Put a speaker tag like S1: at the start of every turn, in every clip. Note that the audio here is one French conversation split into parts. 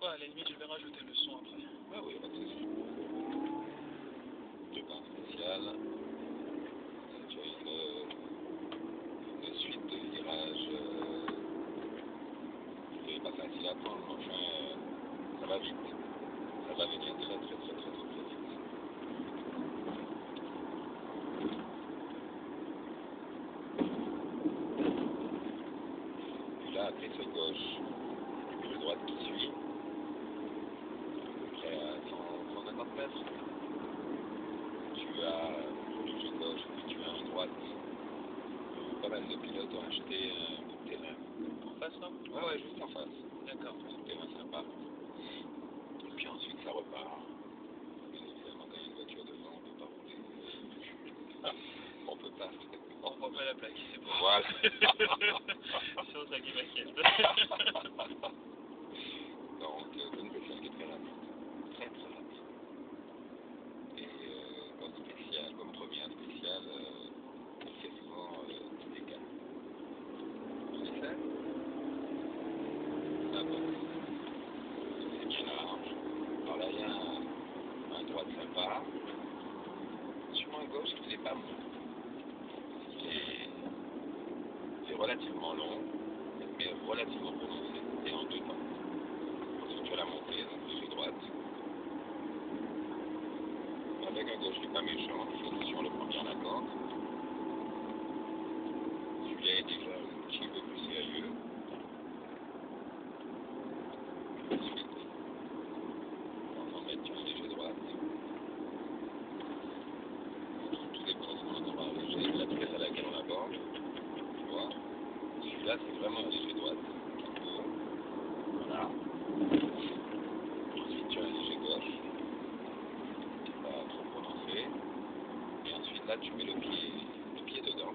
S1: quoi, à la limite, je vais rajouter le son après.
S2: Ah oui, pas de souci. Ruban spécial. Tu as une suite de virages qui n'est pas facile à prendre, mais enfin, ça va vite. Ça va venir très vite. Puis là, après ce gauche, le droite qui suit, près à 150 mètres. Tu as le jeu gauche, puis tu as en droite. Pas mal de pilotes ont acheté un bout de terrain.
S1: En face, là?
S2: Ouais, juste en face.
S1: D'accord.
S2: Un terrain sympa. Et puis ensuite, ça repart. Bien évidemment, quand il y a une voiture devant, on ne peut pas rouler. On peut pas.
S1: On voit pas la plaque, c'est bon.
S2: Voilà.
S1: Sinon, ça qui m'inquiète.
S2: Donc, une voiture qui est très rapide. Très rapide. Et comme première spéciale, il fait souvent des dégâts. On essaie. La boxe. C'est bien large. Alors là, il y a un droite sympa. Sur un gauche qui n'est pas bon. Il est relativement long, mais relativement prononcé. Et en deux temps. Ensuite, tu as la montée, donc de droite. Avec un gauche qui n'est pas méchant, qui fait attention, on le prend bien la corde. Celui-là est déjà un petit peu plus sérieux. Ensuite, on va en mettre une léger droite. Tout dépend de ce qu'on entend par léger, la vitesse à laquelle on aborde. Tu vois. Celui-là, c'est vraiment une léger droite. Voilà. Ensuite, tu as un léger gauche. Pas trop prononcé. Et ensuite, là, tu mets le pied dedans.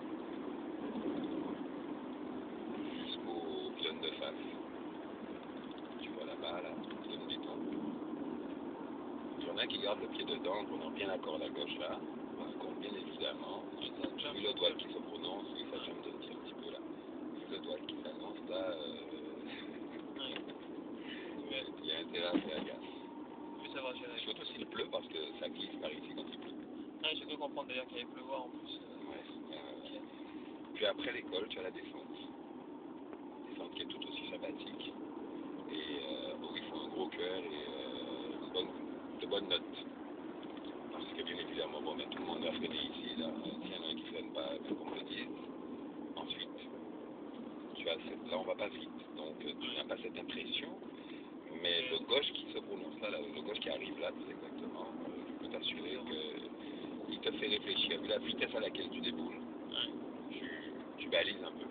S2: Jusqu'au pylône de face. Tu vois là-bas, là, c'est le béton. Il y en a qui gardent le pied dedans, qu'on a bien la corde à gauche là. Par contre, bien évidemment, vu le doigt qui se prononce, oui, ça j'aime de le dire un petit peu là. Vu le doigt qui s'annonce là, il y a intérêt à faire gaffe.
S1: Je vais savoir gérer.
S2: Surtout s'il pleut, parce que ça glisse par ici quand il pleut.
S1: Ouais, j'ai cru comprendre d'ailleurs qu'il allait pleuvoir en plus.
S2: Ouais. Puis après l'école, tu as la descente. Descente qui est tout aussi sympathique. Et où il faut un gros cœur et de bonnes notes. Parce que bien évidemment, bon, tout le monde va freiner ici. S'il y en a un qui ne freine pas, qu'on me le dise. Ensuite, là on va pas vite. Donc tu n'as pas cette impression. Mais le gauche qui se prononce là, le gauche qui arrive là, tout exactement, je peux t'assurer qu'il te fait réfléchir. Vu la vitesse à laquelle tu déboules, tu balises un peu.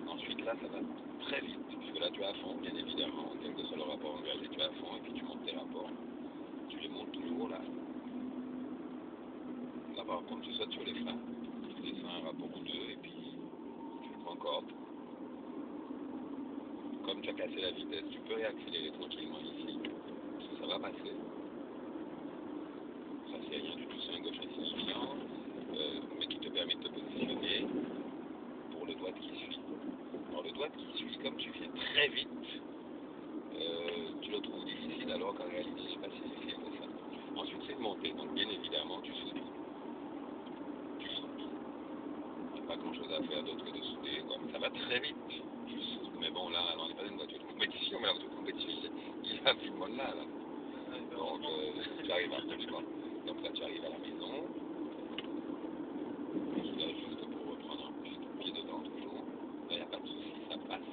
S2: Ensuite là, ça va très vite, puisque là tu es à fond, bien évidemment, quel que soit le rapport engagé, tu es à fond, et puis tu montes tes rapports. Tu les montes toujours là. Là par contre, tu sautes sur les freins, tu descends un rapport ou deux, et puis tu prends corde. Comme tu as cassé la vitesse, tu peux réaccélérer tranquillement ici, parce que ça va passer. Ça c'est rien du tout, c'est un gauche insignifiant, mais qui te permet de te positionner pour le droite qui suit. Alors le droite qui suit, comme tu viens très vite, tu le trouves difficile alors qu'en réalité il n'est pas si difficile que ça. Ensuite c'est une montée, donc bien évidemment tu soudes. Il n'y a pas grand chose à faire d'autre que de souder, quoi. Mais ça va très vite. Tu soudes, mais bon là, on n'est pas dans une voiture de compétition, mais la voiture de compétition, il y a plus de monde là. Donc tu arrives à absolument. Donc là tu arrives à la maison. Et là juste pour reprendre un petit pied dedans toujours. Là il n'y a pas de souci, ça passe.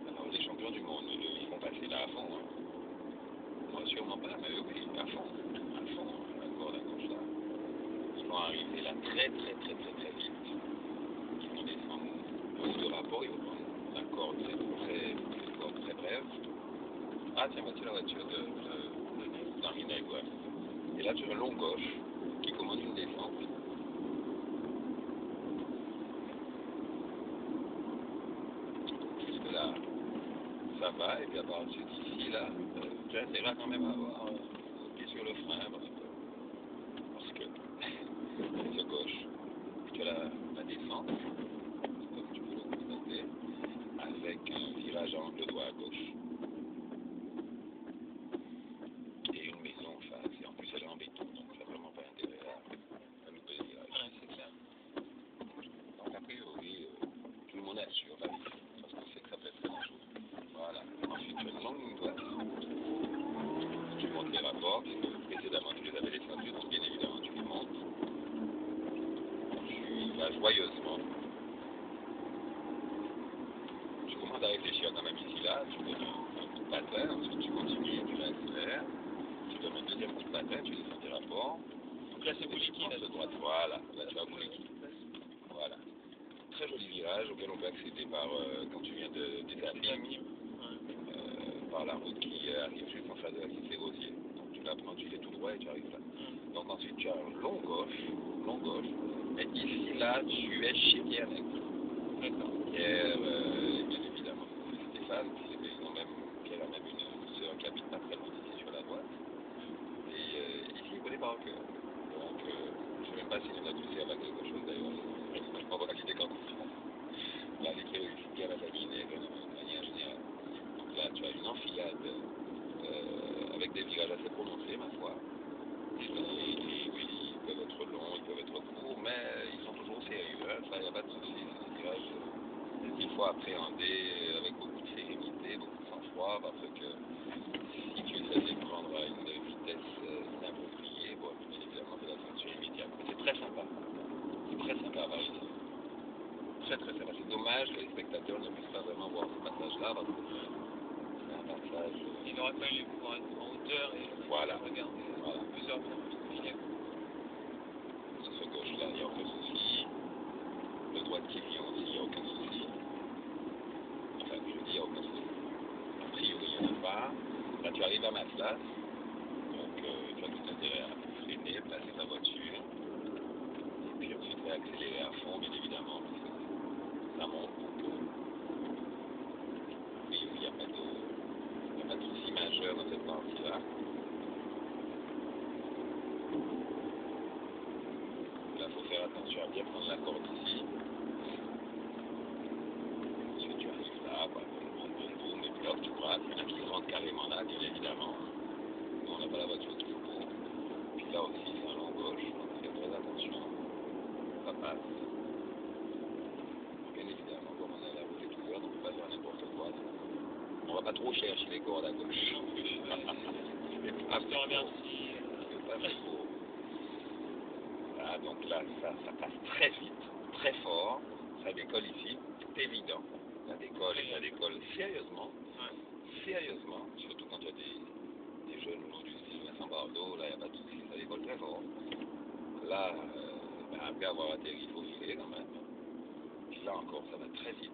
S2: Alors les champions du monde, ils vont passer là à fond. Hein. Moi sûrement pas, mais eux oui, à fond, la corde à gauche là. Ils vont arriver là très vite. Ils vont descendre de rapport, ils vont prendre la corde, c'est une corde très brève. Ah tiens, voici la voiture d'Henri Neg, ouais. Et là tu as un long gauche qui commande une descente. Jusque là, ça va, et puis à partir d'ici là, tu as intérêt quand même à avoir le pied sur le frein, parce que c'est gauche, tu as la descente, comme tu peux le constater, avec un virage joyeusement. Tu commences à réfléchir quand même ici là, tu donnes un coup de patin, ensuite tu continues, tu réaccélères, tu donnes un deuxième coup de patin, tu descends tes rapports.
S1: Donc là, c'est Bouliki, là.
S2: De droite, voilà, là tu as Bouliki. Voilà. Très joli virage auquel on peut accéder par, quand tu viens des Amis, par la route qui arrive juste en face de la cité Rosier. Donc tu la prends, tu fais tout droit et tu arrives là. Donc ensuite tu as un long gauche, mais ici là tu es chez Pierre Nègre.
S1: D'accord.
S2: Pierre, bien évidemment, Stéphane, Pierre a même une sœur qui habite pas très loin d'ici sur la droite. Et ici il connaît par cœur. Donc je ne sais même pas s'il en a dû servir à quelque chose d'ailleurs. On va quitter quand là l'écrire ici Pierre la Nègre de manière générale. Donc là tu as une enfilade avec des virages assez prononcés ma foi. Et oui, ils peuvent être longs, ils peuvent être courts, mais ils sont toujours sérieux, hein, ça il n'y a pas de souci, c'est des virages qu'il faut appréhender avec beaucoup de sérénité, beaucoup de sang-froid, parce que si tu essaies de prendre à une vitesse inappropriée, bon, bien évidemment c'est la ceinture immédiate. Mais c'est très sympa à voir ici. Très très sympa. C'est dommage que les spectateurs ne puissent pas vraiment voir ce passage-là, parce que c'est un passage...
S1: Il aurait fallu pouvoir être en hauteur et
S2: voilà.
S1: regarder plusieurs filets.
S2: Sur ce gauche-là, il n'y a aucun souci. Le droite qui vient aussi, il n'y a aucun souci. Enfin, je dis, il n'y a aucun souci. A priori, il n'y en a pas. Là, tu arrives à Matlas. Donc, tu as tout intérêt à freiner, placer ta voiture. Et puis ensuite, accélérer à fond, bien évidemment, parce que ça monte. Donc, a priori, il n'y a pas de souci majeur dans cette partie-là. Là, il faut faire attention à bien prendre la corde ici. Ensuite, tu arrives là, boum, et puis là, tu braques. Il y en a qui rentrent carrément là, bien évidemment. Nous, on n'a pas la voiture qu'il faut. Puis là aussi, c'est un long gauche, donc fais très attention. Ça passe. Bien évidemment, comme on a la route est ouverte, on ne peut pas faire n'importe quoi. On ne va pas trop chercher les cordes à gauche.
S1: Non plus.
S2: Je
S1: te remercie.
S2: C'est pas fait beau. Voilà, donc là, ça passe très vite, très fort. Ça décolle ici, c'est évident. Ça décolle sérieusement. Sérieusement, surtout quand il y a des jeunes loups du style Vincent Bardot, là, il n'y a pas de souci, ça décolle très fort. Là, après avoir atterri, il faut filer quand même. Puis là encore, ça va très vite.